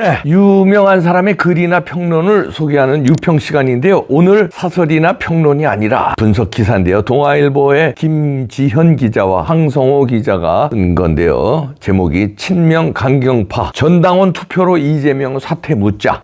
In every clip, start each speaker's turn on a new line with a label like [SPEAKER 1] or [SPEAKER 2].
[SPEAKER 1] 네, 유명한 사람의 글이나 평론을 소개하는 유평 시간인데요. 오늘 사설이나 평론이 아니라 분석 기사인데요. 동아일보의 김지현 기자와 황성호 기자가 쓴 건데요. 제목이 친명 강경파 전당원 투표로 이재명 사퇴 묻자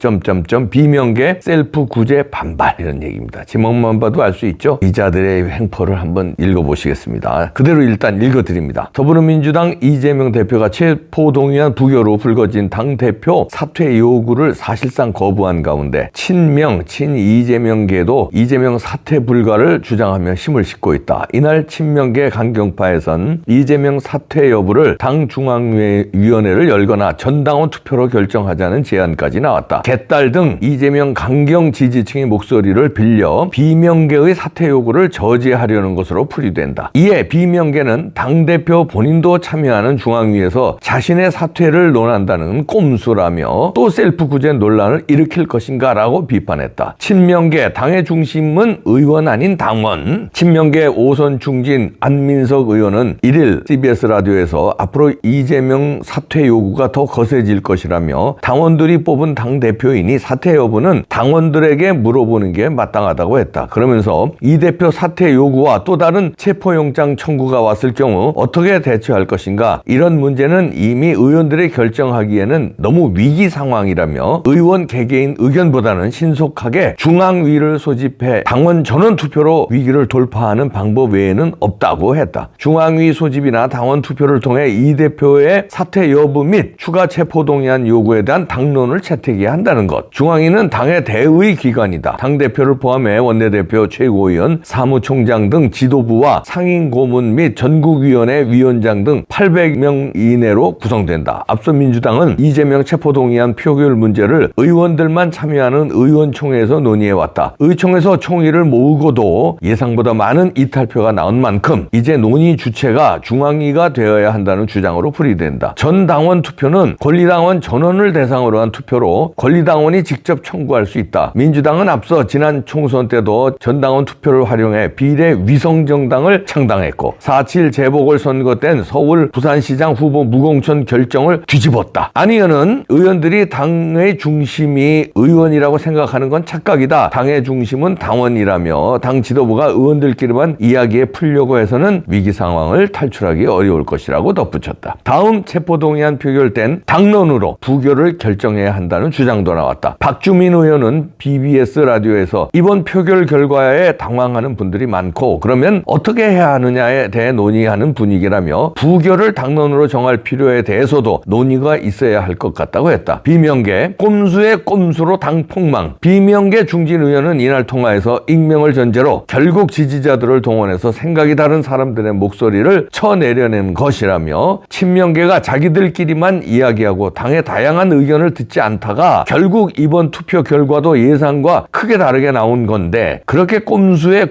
[SPEAKER 1] 비명계 셀프 구제 반발, 이런 얘기입니다. 제목만 봐도 알 수 있죠. 기자들의 횡포를 한번 읽어보시겠습니다. 그대로 일단 읽어드립니다. 더불어민주당 이재명 대표가 체포동의안 부결로 불거진 당대표 사퇴 요구를 사실상 거부한 가운데 친명, 친이재명계도 이재명 사퇴 불가를 주장하며 힘을 싣고 있다. 이날 친명계 강경파에선 이재명 사퇴 여부를 당 중앙위원회를 열거나 전당원 투표로 결정하자는 제안까지 나왔다. 개딸 등 이재명 강경 지지층의 목소리를 빌려 비명계의 사퇴 요구를 저지하려는 것으로 풀이된다. 이에 비명계는 당대표 본인도 참여하는 중앙위에서 자신의 사퇴를 논한다는 꼼수라며 또 셀프 구제 논란을 일으킬 것인가 라고 비판했다. 친명계 당의 중심은 의원 아닌 당원. 친명계 5선 중진 안민석 의원은 1일 CBS 라디오에서 앞으로 이재명 사퇴 요구가 더 거세질 것이라며 당원들이 뽑은 당대표이니 사퇴 여부는 당원들에게 물어보는 게 마땅하다고 했다. 그러면서 이 대표 사퇴 요구와 또 다른 체포영장 청구가 왔을 경우 어떻게 대처할 것인가, 이런 문제는 이미 의원들이 결정하기에는 너무 위기 상황이라며 의원 개개인 의견보다는 신속하게 중앙위를 소집해 당원 전원 투표로 위기를 돌파하는 방법 외에는 없다고 했다. 중앙위 소집이나 당원 투표를 통해 이 대표의 사퇴 여부 및 추가 체포동의안 요구에 대한 당론을 채택해야 한다는 것. 중앙위는 당의 대의 기관이다. 당대표를 포함해 원내대표, 최고위원, 사무총장 등 지도부와 상임고문 및 전국위원회 위원장 등 800명 이내로 구성된다. 앞서 민주당은 이재명 체포동의안 표결 문제를 의원들만 참여하는 의원총회에서 논의해왔다. 의총에서 총의를 모으고도 예상보다 많은 이탈표가 나온 만큼 이제 논의 주체가 중앙위가 되어야 한다는 주장으로 풀이된다. 전 당원 투표는 권리당원 전원을 대상으로 한 투표로 권리당원이 직접 청구할 수 있다. 민주당은 앞서 지난 총선 때도 전당원 투표를 활용해 비례 위성정당을 창당했고 4.7 재보궐선거 땐 서울 부산시장 후보 무공천 결정을 뒤집었다. 안 의원은 의원들이 당의 중심이 의원이라고 생각하는 건 착각이다. 당의 중심은 당원이라며 당 지도부가 의원들끼리만 이야기에 풀려고 해서는 위기 상황을 탈출하기 어려울 것이라고 덧붙였다. 다음 체포동의안 표결 땐 당론으로 부결을 결정해야 한다는 주장도 나왔다. 박주민 의원은 BBS 라디오에서 이번 표결 결과에 당황하는 분들이 많고 그러면 어떻게 해야 하느냐에 대해 논의하는 분위기라며 부결을 당론으로 정할 필요에 대해서도 논의가 있어야 할 것 같다고 했다. 비명계 꼼수의 꼼수로 당 폭망. 비명계 중진 의원은 이날 통화에서 익명을 전제로 결국 지지자들을 동원해서 생각이 다른 사람들의 목소리를 쳐내려낸 것이라며 친명계가 자기들끼리만 이야기하고 당의 다양한 의견을 듣지 않다가 결국 이번 투표 결과도 예상과 크게 다르게 나온 건데 그렇게 꼼수에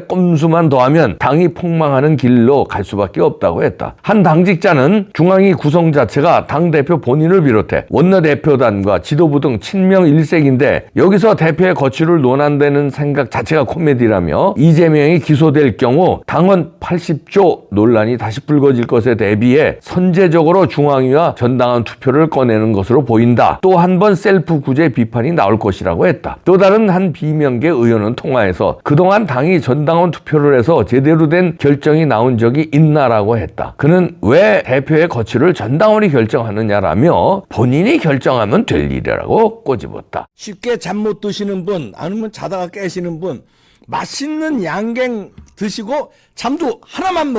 [SPEAKER 1] 꼼수만 더하면 당이 폭망하는 길로 갈 수밖에 없다고 했다. 한 당직자는 중앙위 구성 자체가 당대표 본인을 비롯해 원내대표단과 지도부 등 친명 일색인데 여기서 대표의 거취를 논한다는 생각 자체가 코미디라며 이재명이 기소될 경우 당원 80조 논란이 다시 불거질 것에 대비해 선제적으로 중앙위와 전당원 투표를 꺼내는 것으로 보인다. 또 한 번 셀프 구제 비판이 나올 것이라고 했다. 또 다른 한 비명계 의원은 통화에서 그동안 당이 전당원 투표를 해서 제대로 된 결정이 나온 적이 있나라고 했다. 그는 왜 대표의 거취를 전당원이 결정하느냐라며 본인이 결정하면 될 일이라고 꼬집었다.
[SPEAKER 2] 쉽게 잠 못 드시는 분, 아니면 자다가 깨시는 분, 맛있는 양갱 드시고 잠도 하나만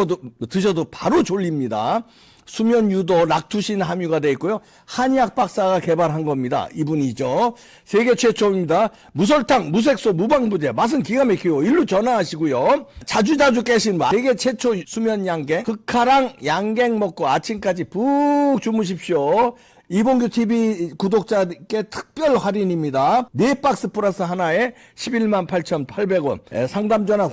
[SPEAKER 2] 드셔도 바로 졸립니다. 수면 유도 락투신 함유가 되어 있고요. 한의학 박사가 개발한 겁니다. 이분이죠. 세계 최초입니다. 무설탕, 무색소, 무방부제. 맛은 기가 막히고 일로 전화하시고요. 자주 깨신 맛. 세계 최초 수면 양갱. 극하랑 양갱 먹고 아침까지 푹 주무십시오. 이봉규 TV 구독자께 특별 할인입니다. 4박스 플러스 하나에 118,800원. 상담 전화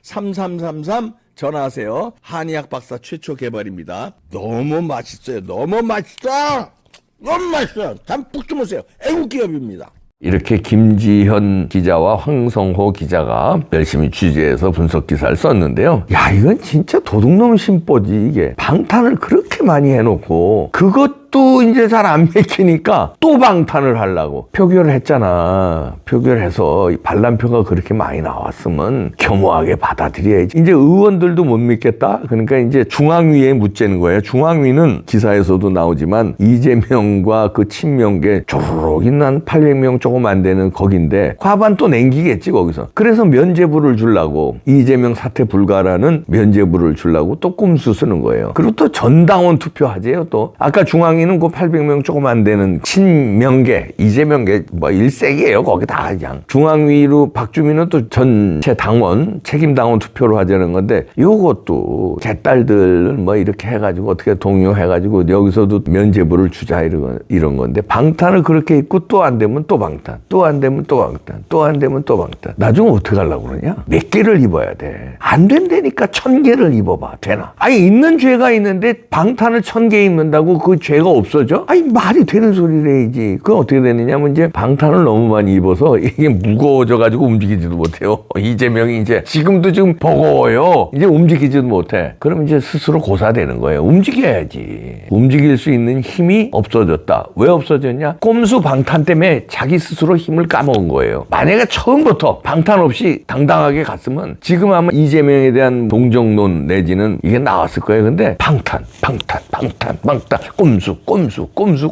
[SPEAKER 2] 080-767-3333 전화하세요. 한의학 박사 최초 개발입니다. 너무 맛있어요. 너무 맛있어. 너무 맛있어요. 잠 푹 주무세요. 애국 기업입니다.
[SPEAKER 1] 이렇게 김지현 기자와 황성호 기자가 열심히 취재해서 분석 기사를 썼는데요. 야, 이건 진짜 도둑놈 심보지. 이게 방탄을 그렇게 많이 해놓고 그것 그것도 이제 잘 안 맥히니까 또 방탄을 하려고 표결을 했잖아. 표결해서 반란표가 그렇게 많이 나왔으면 겸허하게 받아들여야지. 이제 의원들도 못 믿겠다. 그러니까 이제 중앙위에 묻자는 거예요. 중앙위는 기사에서도 나오지만 이재명과 그 친명계 조르륵 있는 800명 조금 안 되는 거긴데 과반 또 냉기겠지 거기서. 그래서 면죄부를 주려고 이재명 사퇴 불가라는 면죄부를 주려고 또 꼼수 쓰는 거예요. 그리고 또 전당원 투표하재요 또. 아까 중앙위는 그 800명 조금 안 되는 친명계 이재명계 뭐 일색이에요. 거기 다 그냥. 중앙위로 박주민은 또 전체 당원 책임 당원 투표로 하자는 건데 요것도 개딸들은 뭐 이렇게 해가지고 어떻게 동요해가지고 여기서도 면죄부를 주자 이런 건데 방탄을 그렇게 입고 또 안 되면 또 방탄 또 안 되면 또 방탄 또 안 되면 또 방탄. 나중에 어떻게 하려고 그러냐? 몇 개를 입어야 돼. 안 된다니까 1000개를 입어봐. 되나? 아니 있는 죄가 있는데 방탄을 1000개 입는다고 그 죄가 없어져? 아니 말이 되는 소리래야지. 그건 어떻게 되느냐면 이제 방탄을 너무 많이 입어서 이게 무거워져가지고 움직이지도 못해요. 이재명이 이제 지금도 지금 버거워요. 이제 움직이지도 못해. 그럼 이제 스스로 고사되는 거예요. 움직여야지. 움직일 수 있는 힘이 없어졌다. 왜 없어졌냐? 꼼수 방탄 때문에 자기 스스로 힘을 까먹은 거예요. 만약에 처음부터 방탄 없이 당당하게 갔으면 지금 아마 이재명에 대한 동정론 내지는 이게 나왔을 거예요. 근데 방탄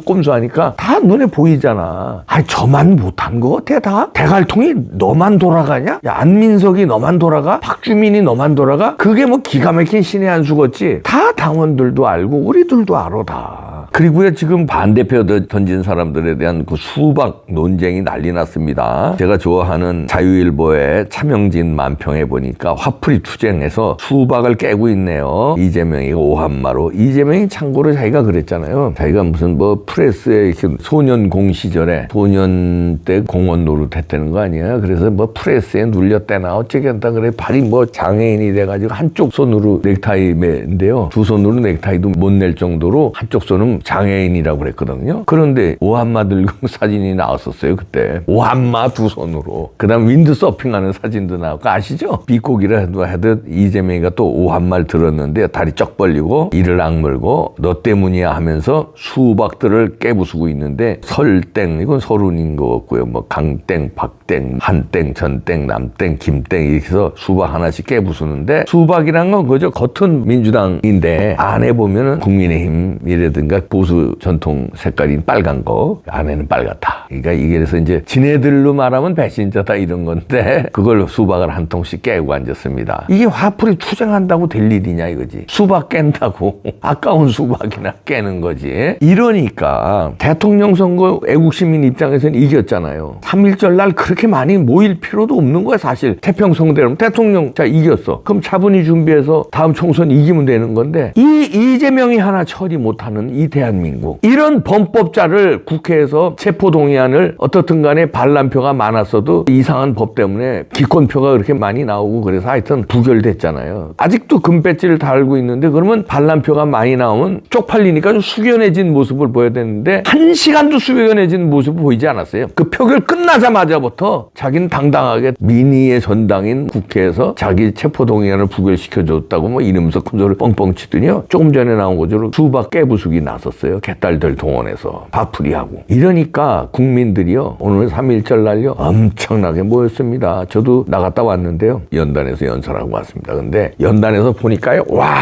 [SPEAKER 1] 꼼수 하니까 다 눈에 보이잖아. 아니 저만 못한 거 같아 다? 대갈통이 너만 돌아가냐? 야, 안민석이 너만 돌아가? 박주민이 너만 돌아가? 그게 뭐 기가 막힌 신의 한 수겠지? 다 당원들도 알고 우리들도 알아 다. 그리고요 지금 반대표 던진 사람들에 대한 그 수박 논쟁이 난리 났습니다. 제가 좋아하는 자유일보의 차명진 만평에 보니까 화풀이 투쟁해서 수박을 깨고 있네요. 이재명이 오한마로. 이재명이 참고로 자기가 그랬잖아요. 자기가 무슨 뭐 프레스에 이렇게 소년공 시절에 소년 때 공원 노릇 했다는 거 아니에요. 그래서 뭐 프레스에 눌렸대나 어쩌겠다 그래. 발이 뭐 장애인이 돼가지고 한쪽 손으로 넥타이 매인데요. 두 손으로 넥타이도 못 낼 정도로 한쪽 손은 장애인이라고 그랬거든요. 그런데 오한마 들고 사진이 나왔었어요 그때. 오한마 두 손으로. 그 다음 윈드서핑하는 사진도 나왔고 아시죠? 비꼬기를 하듯 이재명이가 또 오한마를 들었는데 다리 쩍 벌리고 이를 악물고 너 때문이야 하면서 수박들을 깨부수고 있는데 설땡 이건 서른인 것 같고요. 뭐 강땡 박땡 한땡 전땡 남땡 김땡 이렇게 해서 수박 하나씩 깨부수는데 수박이란 건 그죠 겉은 민주당인데 안에 보면은 국민의힘이라든가 보수 전통 색깔인 빨간 거 안에는 빨갛다. 그러니까 이게 그래서 이제 지네들로 말하면 배신자다 이런 건데 그걸 수박을 한 통씩 깨고 앉았습니다. 이게 화풀이 투쟁한다고 될 일이냐 이거지. 수박 깬다고 아까운 수박이나 깨는 거지. 이러니까 대통령 선거 애국시민 입장에서는 이겼잖아요. 3.1절 날 그렇게 많이 모일 필요도 없는 거야 사실. 태평성대로 대통령 자 이겼어. 그럼 차분히 준비해서 다음 총선 이기면 되는 건데 이재명이 하나 처리 못하는 이 대한민국 이런 범법자를 국회에서 체포동의안을 어떻든 간에 반란표가 많았어도 이상한 법 때문에 기권표가 그렇게 많이 나오고 그래서 하여튼 부결됐잖아요. 아직도 금배지를 달고 있는데 그러면 반란표가 많이 나오면 쪽팔리니까 좀 숙연해진 모습을 보여야 되는데 1시간도 숙연해진 모습을 보이지 않았어요. 그 표결 끝나자마자부터 자기는 당당하게 민의의 전당인 국회에서 자기 체포동의안을 부결시켜줬다고 뭐 이러면서 큰 소리 뻥뻥 치더니요. 조금 전에 나온 것처럼 수박 깨부수기 나섰어요. 개딸들 동원해서 밥풀이하고. 이러니까 국민들이요. 오늘 3.1절 날요. 엄청나게 모였습니다. 저도 나갔다 왔는데요. 연단에서 연설하고 왔습니다. 근데 연단에서 보니까요. 와!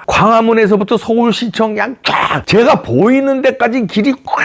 [SPEAKER 1] 광화문에서부터 서울시청 양 쫙 제가 보이는 데까지 길이 꽉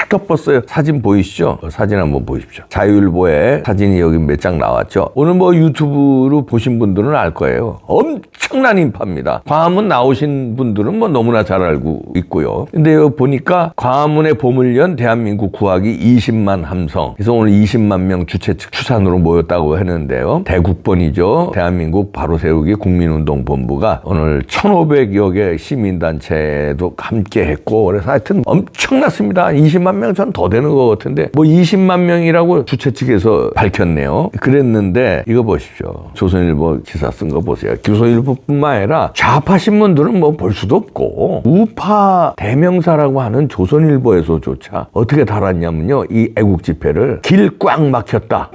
[SPEAKER 1] 덮었어요. 사진 보이시죠? 사진 한번 보십시오. 자유일보에 사진이 여기 몇 장 나왔죠. 오늘 뭐 유튜브로 보신 분들은 알 거예요. 엄청난 인파입니다. 광화문 나오신 분들은 뭐 너무나 잘 알고 있고요. 근데 여기 보니까 광화문에 봄을 연 대한민국 구하기 20만 함성. 그래서 오늘 20만 명 주최 측 추산으로 모였다고 했는데요. 대국번이죠. 대한민국 바로 세우기 국민운동본부가 오늘 1,500여 개 시민단체도 함께 했고 그래서 하여튼 엄청났습니다. 20만 명 전 더 되는 것 같은데 뭐 20만 명이라고 주최 측에서 밝혔네요. 그랬는데 이거 보십시오. 조선일보 기사 쓴 거 보세요. 조선일보뿐만 아니라 좌파 신문들은 뭐 볼 수도 없고 우파 대명사라고 하는 조선일보에서조차 어떻게 달았냐면요. 이 애국 집회를 길 꽉 막혔다.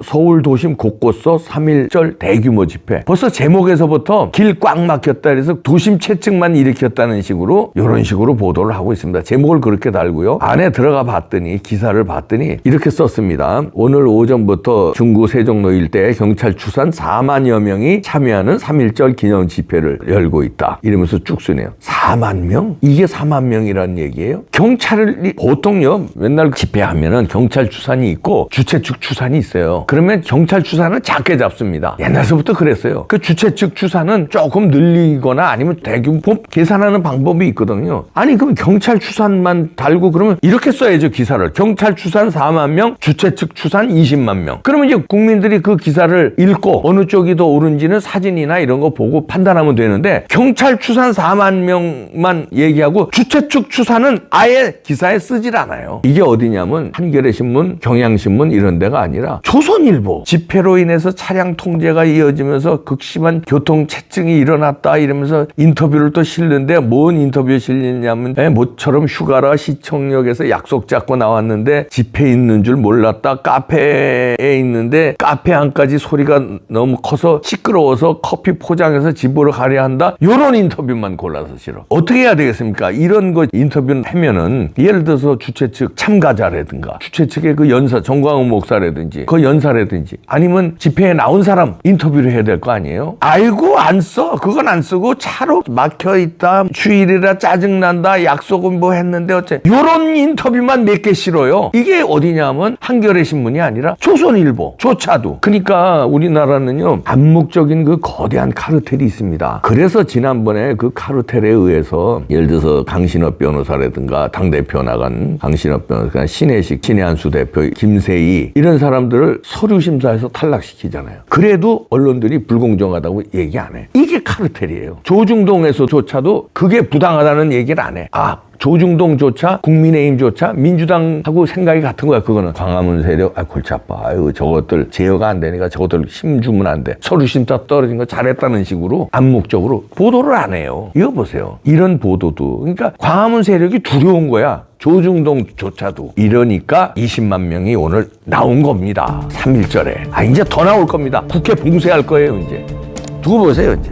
[SPEAKER 1] 서울 도심 곳곳서 3.1절 대규모 집회. 벌써 제목에서부터 길 꽉 막혔다 그래서 도심 채측만 일으켰다는 식으로 이런 식으로 보도를 하고 있습니다. 제목을 그렇게 달고요. 안에 들어가 봤더니 기사를 봤더니 이렇게 썼습니다. 오늘 오전부터 중구 세종로 일대에 경찰 추산 4만여 명이 참여하는 3.1절 기념 집회를 열고 있다. 이러면서 쭉 쓰네요. 4만 명? 이게 4만 명이라는 얘기예요? 경찰이 보통요 맨날 집회하면은 경찰 추산이 있고 주최 측 추산이 있어요. 그러면 경찰 추산은 작게 잡습니다. 옛날서부터 그랬어요. 그 주최 측 추산은 조금 늘리거나 아니면 대규모 계산하는 방법이 있거든요. 아니 그럼 경찰 추산만 달고 그러면 이렇게 써야죠. 기사를. 경찰 추산 4만 명, 주최 측 추산 20만 명. 그러면 이제 국민들이 그 기사를 읽고 어느 쪽이 더 옳은지는 사진이나 이런 거 보고 판단하면 되는데 경찰 추산 4만 명만 얘기하고 주최 측 추산은 아예 기사에 쓰질 않아요. 이게 어디냐면 한겨레 신문, 경향신문 이런 데가 아니라 조선일보. 집회로 인해서 차량 통제가 이어지면서 극심한 교통 체증이 일어났다 이러면서 인터뷰를 또 실는데 뭔 인터뷰에 실리냐면 모처럼 휴가라 시청역에서 약속 잡고 나왔는데 집회 있는 줄 몰랐다. 카페에 있는데 카페 안까지 소리가 너무 커서 시끄러워서 커피 포장해서 집으로 가려 한다. 이런 인터뷰만 골라서 실어. 어떻게 해야 되겠습니까? 이런 거 인터뷰 하면은 예를 들어서 주최 측 참가자라든가 주최 측의 그 연사 정광훈 목사라든지 그 연사라든지 아니면 집회에 나온 사람 인터뷰를 해야 될 거 아니에요? 아이고 안 써. 그건 안 쓰고 차로 막혀있다. 휴일이라 짜증난다. 약속은 뭐 했는데 어째. 요런 인터뷰만 몇 개 실어요. 이게 어디냐면 한겨레 신문이 아니라 조선일보조차도. 그러니까 우리나라는요 암묵적인 그 거대한 카르텔이 있습니다. 그래서 지난번에 그 카르텔에 의해서 예를 들어서 강신업 변호사라든가 당대표 나간 강신업 변호사, 신혜식, 신혜한수 대표, 김세희 이런 사람들을 서류심사에서 탈락시키잖아요. 그래도 언론들이 불공정하다고 얘기 안 해. 이게 카르텔이에요. 조중동에서조차도 그게 부당하다는 얘기를 안 해. 조중동조차 국민의힘조차 민주당하고 생각이 같은 거야. 그거는 광화문 세력 골치 아파. 아유 저것들 제어가 안 되니까 저것들 힘 주면 안 돼. 서류심사 떨어진 거 잘했다는 식으로 암묵적으로 보도를 안 해요. 이거 보세요. 이런 보도도 그러니까 광화문 세력이 두려운 거야. 조중동조차도. 이러니까 20만 명이 오늘 나온 겁니다. 3.1절에. 이제 더 나올 겁니다. 국회 봉쇄할 거예요. 이제 두고 보세요. 이제.